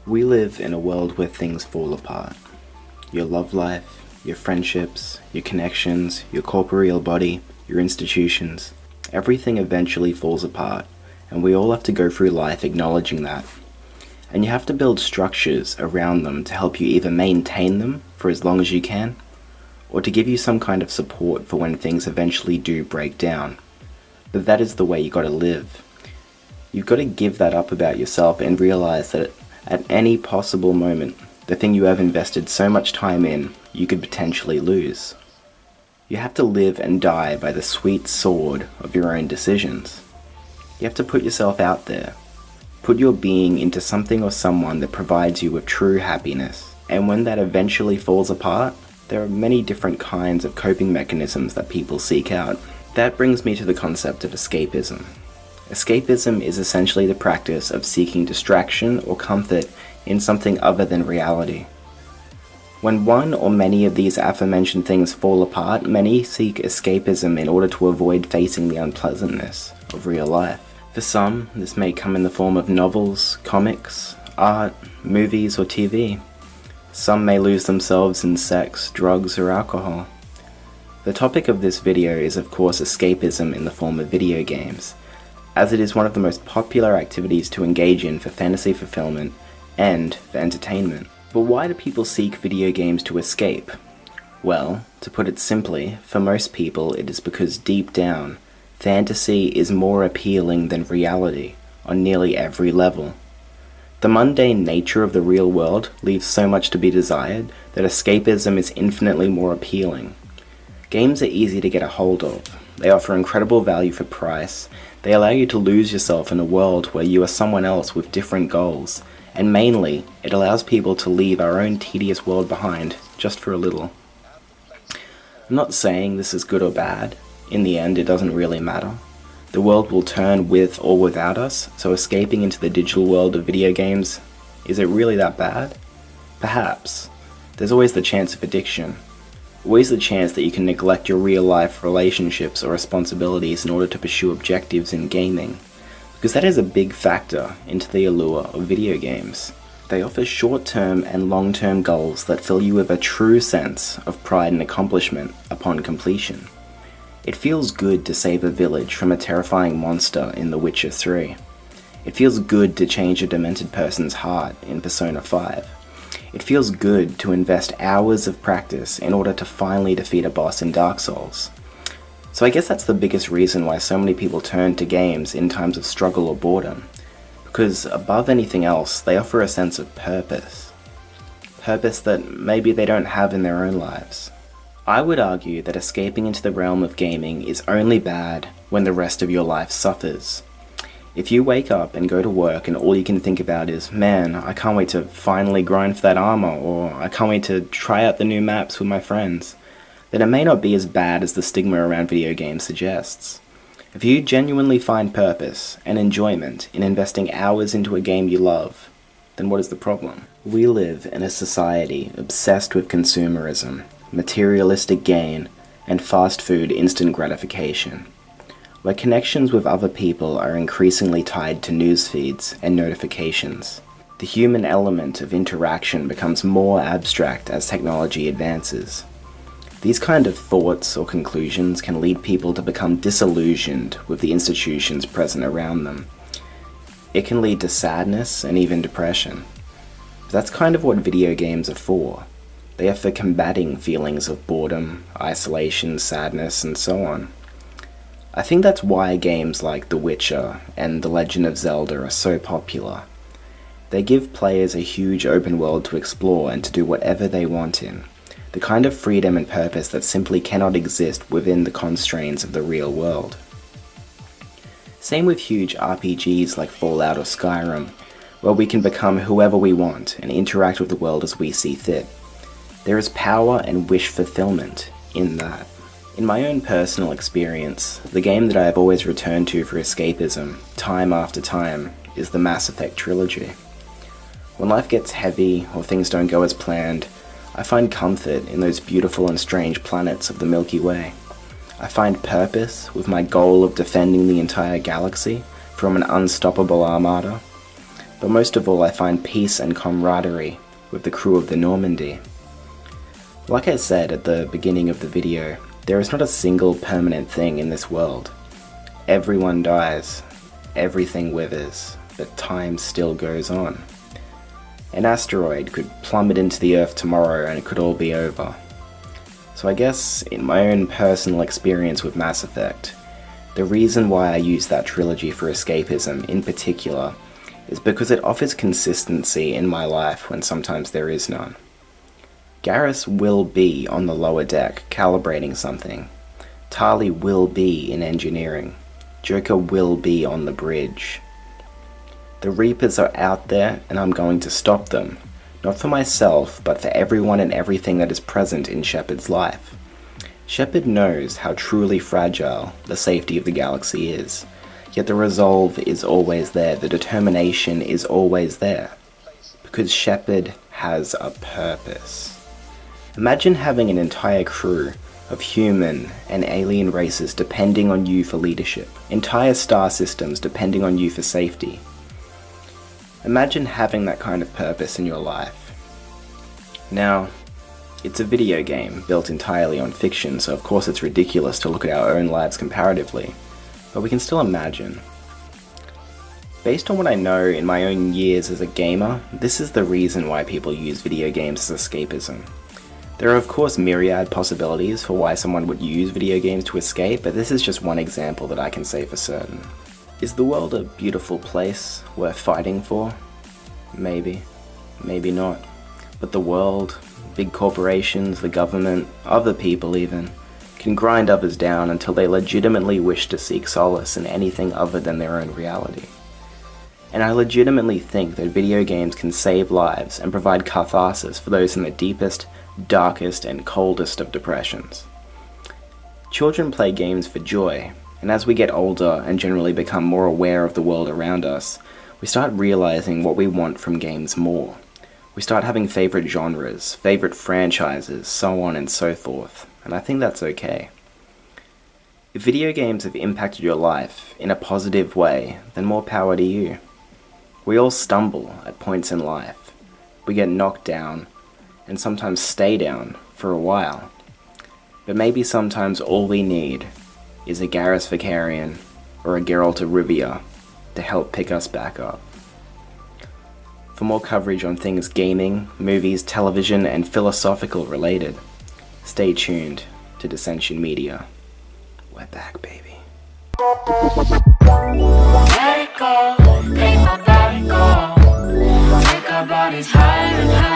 We live in a world where things fall apart. Your love life, your friendships, your connections, your corporeal body, your institutions, everything eventually falls apart, and we all have to go through life acknowledging that. And you have to build structures around them to help you either maintain them for as long as you can, or to give you some kind of support for when things eventually do break down. But that is the way you gotta live. You've got to give that up about yourself and realize that at any possible moment, the thing you have invested so much time in, you could potentially lose. You have to live and die by the sweet sword of your own decisions. You have to put yourself out there. Put your being into something or someone that provides you with true happiness. And when that eventually falls apart, there are many different kinds of coping mechanisms that people seek out. That brings me to the concept of escapism. Escapism is essentially the practice of seeking distraction or comfort in something other than reality. When one or many of these aforementioned things fall apart, many seek escapism in order to avoid facing the unpleasantness of real life. For some, this may come in the form of novels, comics, art, movies, or TV. Some may lose themselves in sex, drugs, or alcohol. The topic of this video is of course escapism in the form of video games, as it is one of the most popular activities to engage in for fantasy fulfillment and for entertainment. But why do people seek video games to escape? Well, to put it simply, for most people it is because deep down, fantasy is more appealing than reality on nearly every level. The mundane nature of the real world leaves so much to be desired that escapism is infinitely more appealing. Games are easy to get a hold of. They offer incredible value for price. They allow you to lose yourself in a world where you are someone else with different goals, and mainly, it allows people to leave our own tedious world behind, just for a little. I'm not saying this is good or bad. In the end, it doesn't really matter. The world will turn with or without us, so escaping into the digital world of video games, is it really that bad? Perhaps. There's always the chance of addiction. Always the chance that you can neglect your real-life relationships or responsibilities in order to pursue objectives in gaming, because that is a big factor into the allure of video games. They offer short-term and long-term goals that fill you with a true sense of pride and accomplishment upon completion. It feels good to save a village from a terrifying monster in The Witcher 3. It feels good to change a demented person's heart in Persona 5. It feels good to invest hours of practice in order to finally defeat a boss in Dark Souls. So I guess that's the biggest reason why so many people turn to games in times of struggle or boredom. Because above anything else, they offer a sense of purpose. Purpose that maybe they don't have in their own lives. I would argue that escaping into the realm of gaming is only bad when the rest of your life suffers. If you wake up and go to work and all you can think about is, man, I can't wait to finally grind for that armor, or I can't wait to try out the new maps with my friends, then it may not be as bad as the stigma around video games suggests. If you genuinely find purpose and enjoyment in investing hours into a game you love, then what is the problem? We live in a society obsessed with consumerism, materialistic gain, and fast food instant gratification, where connections with other people are increasingly tied to news feeds and notifications. The human element of interaction becomes more abstract as technology advances. These kind of thoughts or conclusions can lead people to become disillusioned with the institutions present around them. It can lead to sadness and even depression. But that's kind of what video games are for. They are for combating feelings of boredom, isolation, sadness, and so on. I think that's why games like The Witcher and The Legend of Zelda are so popular. They give players a huge open world to explore and to do whatever they want in. The kind of freedom and purpose that simply cannot exist within the constraints of the real world. Same with huge RPGs like Fallout or Skyrim, where we can become whoever we want and interact with the world as we see fit. There is power and wish fulfillment in that. In my own personal experience, the game that I have always returned to for escapism, time after time, is the Mass Effect trilogy. When life gets heavy or things don't go as planned, I find comfort in those beautiful and strange planets of the Milky Way. I find purpose with my goal of defending the entire galaxy from an unstoppable armada. but most of all I find peace and camaraderie with the crew of the Normandy. Like I said at the beginning of the video, there is not a single permanent thing in this world. Everyone dies, everything withers, but time still goes on. An asteroid could plummet into the Earth tomorrow and it could all be over. So I guess, in my own personal experience with Mass Effect, the reason why I use that trilogy for escapism in particular is because it offers consistency in my life when sometimes there is none. Garrus will be on the lower deck calibrating something. Tali will be in engineering. Joker will be on the bridge. The Reapers are out there and I'm going to stop them. Not for myself, but for everyone and everything that is present in Shepard's life. Shepard knows how truly fragile the safety of the galaxy is. Yet the resolve is always there, the determination is always there. Because Shepard has a purpose. Imagine having an entire crew of human and alien races depending on you for leadership. Entire star systems depending on you for safety. Imagine having that kind of purpose in your life. Now, it's a video game built entirely on fiction, so of course it's ridiculous to look at our own lives comparatively, but we can still imagine. Based on what I know in my own years as a gamer, this is the reason why people use video games as escapism. There are of course myriad possibilities for why someone would use video games to escape, but this is just one example that I can say for certain. Is the world a beautiful place worth fighting for? Maybe. Maybe not. But the world, big corporations, the government, other people even, can grind others down until they legitimately wish to seek solace in anything other than their own reality. And I legitimately think that video games can save lives and provide catharsis for those in the deepest, darkest, and coldest of depressions. Children play games for joy, and as we get older and generally become more aware of the world around us, we start realizing what we want from games more. We start having favorite genres, favorite franchises, so on and so forth, and I think that's okay. If video games have impacted your life in a positive way, then more power to you. We all stumble at points in life. We get knocked down, and sometimes stay down for a while. But maybe sometimes all we need is a Garrus Vakarian or a Geralt of Rivia to help pick us back up. For more coverage on things gaming, movies, television, and philosophical related, stay tuned to Dissension Media. We're back, baby. Let it go, make my body go. Take our bodies higher and higher.